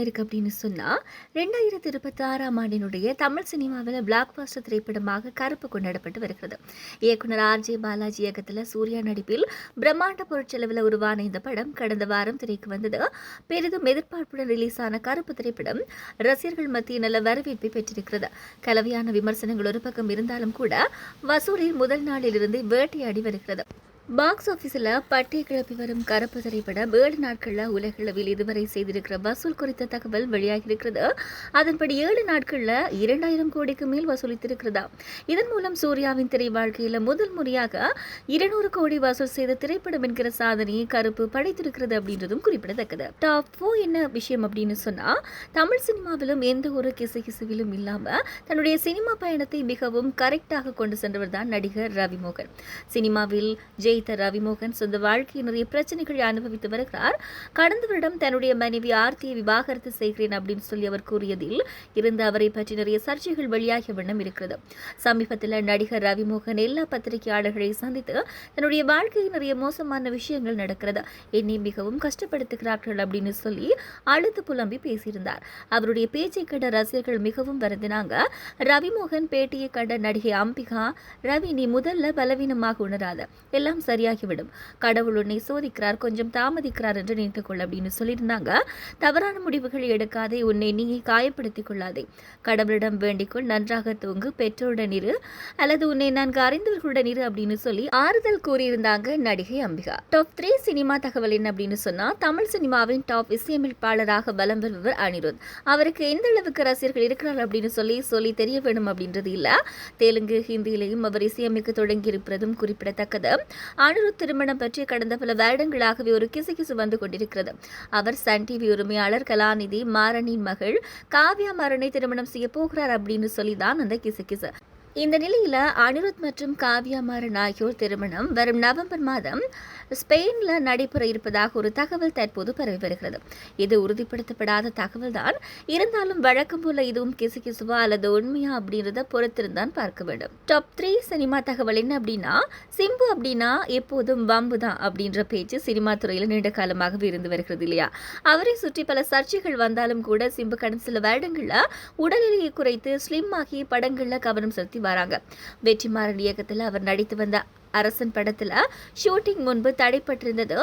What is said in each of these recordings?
இருக்கு அப்படின்னு சொன்னா 2026ஆம் ஆண்டினுடைய தமிழ் சினிமாவில் பிளாக் பாஸ்டர் திரைப்படமாக கருப்பு கொண்டாடப்பட்டு வருகிறது. இயக்குனர் ஆர்.ஜே. பாலாஜி இயக்கத்தில் சூர்யா நடிப்பில் பிரம்மாண்ட பொருட்செலவில் உருவான இந்த படம் கடந்த வாரம் திரைக்கு வந்தது. பெரிதும் எதிர்பார்ப்புடன் ரிலீஸ் ஆன கருப்பு திரைப்படம் ரசிகர்கள் மத்தியில் நல்ல வரவேற்பை பெற்றிருக்கிறது. கலவையான விமர்சனங்கள் ஒரு பக்கம் இருந்தாலும் கூட வசூலில் முதல் நாளிலிருந்து வேட்டையாடி வருகிறது. பாக்ஸ் ஆபீஸில் பட்டியை கிளப்பி வரும் கருப்பு திரைப்படம் 7 நாட்களில் உலகளவில் இதுவரை செய்திருக்கிற வசூல் குறித்த தகவல் வெளியாகியிருக்கிறது. அதன்படி 7 நாட்களில் 2000 கோடிக்கு மேல் வசூலித்திருக்கிறதா. இதன் மூலம் சூர்யாவின் திரை வாழ்க்கையில் முதல் முறையாக 200 கோடி வசூல் செய்த திரைப்படம் என்கிற சாதனையை கருப்பு படைத்திருக்கிறது அப்படின்றதும் குறிப்பிடத்தக்கது. டாப் 4 என்ன விஷயம் அப்படின்னு சொன்னா, தமிழ் சினிமாவிலும் எந்த ஒரு கிசுகிசுவிலும் இல்லாம தன்னுடைய சினிமா பயணத்தை மிகவும் கரெக்டாக கொண்டு சென்றவர் தான் நடிகர் ரவிமோகன். சினிமாவில் ஜெயித்த ரவிமோகன் சொந்த வாழ்க்கையில் நிறைய பிரச்சனைகளை அனுபவித்து வருகிறார். கடந்த வருடம் தன்னுடைய மனைவி ஆர்த்தியை விவாகரத்து செய்கிறேன் அப்படின்னு சொல்லி அவர் கூறியதில் இருந்து அவரை பற்றி நிறைய சர்ச்சைகள் வெளியாகிய வண்ணம் இருக்கிறது. சமீபத்தில் நடிகர் ரவிமோகன் எல்லா பத்திரிகையாளர்களை சந்தித்து தன்னுடைய வாழ்க்கையில் நிறைய மோசமான விஷயங்கள் நடக்கிறது, என்னை மிகவும் கஷ்டப்படுத்துகிறார்கள் அப்படின்னு சொல்லி அழுத்து புலம்பி பேசியிருந்தார். அவருடைய பேச்சை கண்ட ரசிகர்கள் மிகவும் வருந்தினாங்க. ரவிமோகன் பேட்டியை கண்ட நடிகை அம்பிகா, ரவி நீ முதல்ல பலவீனமாக உணராத, எல்லாம் சரியாகிவிடும், கடவுள் உன்னை சோதிக்கிறார், கொஞ்சம் தாமதிக்கிறார் என்று நினைத்துக் கொள் அப்படின்னு சொல்லியிருந்தாங்க. தவறான முடிவுகள் எடுக்காதே, உன்னை நீ காயப்படுத்திக் கொள்ளாதே, கடவுளிடம் வேண்டிக்கொள், நன்றாக தூங்கு, பெற்றோருடன் இரு அல்லது உன்னை நன்கு அறிந்தவர்களுடன் இரு அப்படின்னு சொல்லி ஆறுதல் கூறியிருந்தாங்க நடிகை அம்பிகா. டாப் 3 சினிமா தகவல் என்ன அப்படின்னு சொன்னா, தமிழ் சினிமாவின் டாப் இசையமைப்பாளராக வலம் வருபவர் அனிருத். அவருக்கு எந்த அளவுக்கு ரசிகர்கள் இருக்கிறார்கள் அப்படின்னு சொல்லி தெரிய வேணும் அப்படின்றது இல்ல. தெலுங்கு, ஹிந்தியிலையும் அவர் இசையமைக்க தொடங்கி இருப்பதும் குறிப்பிடத்தக்கது. அனிருத் திருமணம் பற்றி கடந்த பல வருடங்களாகவே ஒரு கிசுகிசு வந்து கொண்டிருக்கிறது. அவர் சன் டிவி உரிமையாளர் கலாநிதி மாறனின் மகள் காவ்யா மாறனை திருமணம் செய்ய போகிறார் அப்படின்னு சொல்லிதான் அந்த கிசுகிசு. இந்த நிலையில அனிருத் மற்றும் காவ்யா மாறன் ஆகியோர் திருமணம் வரும் நவம்பர் மாதம் ஸ்பெயினில் நடைபெற இருப்பதாக ஒரு தகவல் தற்போது பரவி வருகிறது. இது உறுதிப்படுத்தப்படாத தகவல் தான். இருந்தாலும் வழக்கம் போல இதுவும் கிசுகிசுவா அல்லது உண்மையா அப்படின்றத பொறுத்திருந்தான் பார்க்க வேண்டும். டாப் 3 சினிமா தகவல் என்ன அப்படின்னா, சிம்பு அப்படின்னா எப்போதும் வம்பு தான் அப்படின்ற பேச்சு சினிமா துறையில் நீண்ட காலமாகவே இருந்து வருகிறது இல்லையா. அவரை சுற்றி பல சர்ச்சைகள் வந்தாலும் கூட சிம்பு கடந்த சில வருடங்கள்ல உடல் எடையை குறைத்து ஸ்லிம் ஆகி படங்கள்ல கவனம் செலுத்தி வராங்க. வெற்றிமாறன் இயக்கத்தில் அவர் நடித்து வந்த அரசன் படத்துல ஷூட்டிங் முன்பு தடைப்பட்டிருந்தது.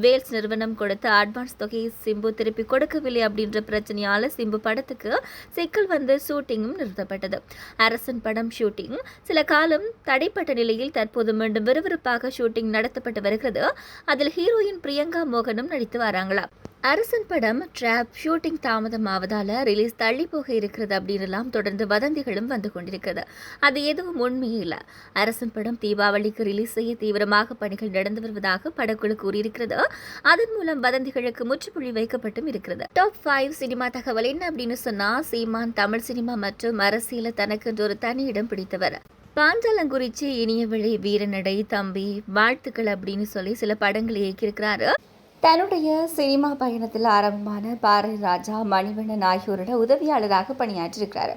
வேல்ஸ் நிறுவனம் கொடுத்த அட்வான்ஸ் தொகையை சிம்பு திருப்பி கொடுக்கவில்லை அப்படின்ற பிரச்சனையால சிம்பு படத்துக்கு சிக்கல் வந்து ஷூட்டிங்கும் நிறுத்தப்பட்டது. அரசன் படம் ஷூட்டிங் சில காலம் தடைப்பட்ட நிலையில் தற்போது மீண்டும் விறுவிறுப்பாக ஷூட்டிங் நடத்தப்பட்டு வருகிறது. அதில் ஹீரோயின் பிரியங்கா மோகனும் நடித்து வராங்களா. அரசன் படம் டிராப் ஷூட்டிங் தாமதமாவதால ரிலீஸ் தள்ளி போக இருக்கிறது அப்படின்னுலாம் தொடர்ந்து வதந்திகளும் வந்து கொண்டிருக்கிறது. அது எதுவும் உண்மையே இல்லை. அரசன் படம் தீபாவளிக்கு ரிலீஸ் செய்ய தீவிரமாக பணிகள் நடந்து வருவதாக படக்குழு கூறியிருக்கிறது. அதன் மூலம் வதந்திகளுக்கு முற்றுப்புள்ளி வைக்கப்பட்டும் இருக்கிறது. டாப் 5 சினிமா தகவல் என்ன அப்படின்னு சொன்னா, சீமான் தமிழ் சினிமா மற்றும் அரசியல தனக்கென்று ஒரு தனி இடம் பிடித்தவர். பாஞ்சாலங்குறிச்சி, இனியவழி, வீரநடை, தம்பி, வாழ்த்துக்கள் அப்படின்னு சொல்லி சில படங்களை இயக்கியிருக்கிறாரு. தன்னுடைய சினிமா பயணத்தில் ஆரம்பமான பாரதி ராஜா, மணிவண்ணன் ஆகியோரோட உதவியாளராக பணியாற்றிருக்கிறார்.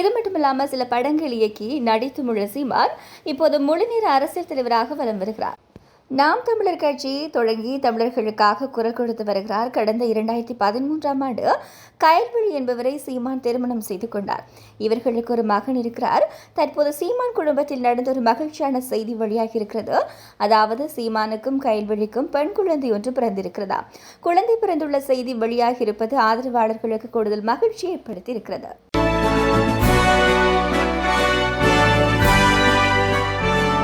இது மட்டும் இல்லாமல் சில படங்கள் இயக்கி நடித்து முழு சீமான் இப்போது முழுநேர அரசியல் தலைவராக வலம் வருகிறார். நாம் தமிழர் கட்சி தொடங்கி தமிழர்களுக்காக குரல் கொடுத்து வருகிறார். கடந்த 2013ஆம் ஆண்டு கயல்விழி என்பவரை சீமான் திருமணம் செய்து கொண்டார். இவர்களுக்கு ஒரு மகன் இருக்கிறார். தற்போது சீமான் குடும்பத்தில் நடந்த ஒரு மகிழ்ச்சியான செய்தி வெளியாகி இருக்கிறது. அதாவது சீமானுக்கும் கயல்விழிக்கும் பெண் குழந்தை ஒன்று பிறந்திருக்கிறதா. குழந்தை பிறந்துள்ள செய்தி வெளியாகி இருப்பது ஆதரவாளர்களுக்கு கூடுதல் மகிழ்ச்சியை ஏற்படுத்தி இருக்கிறது.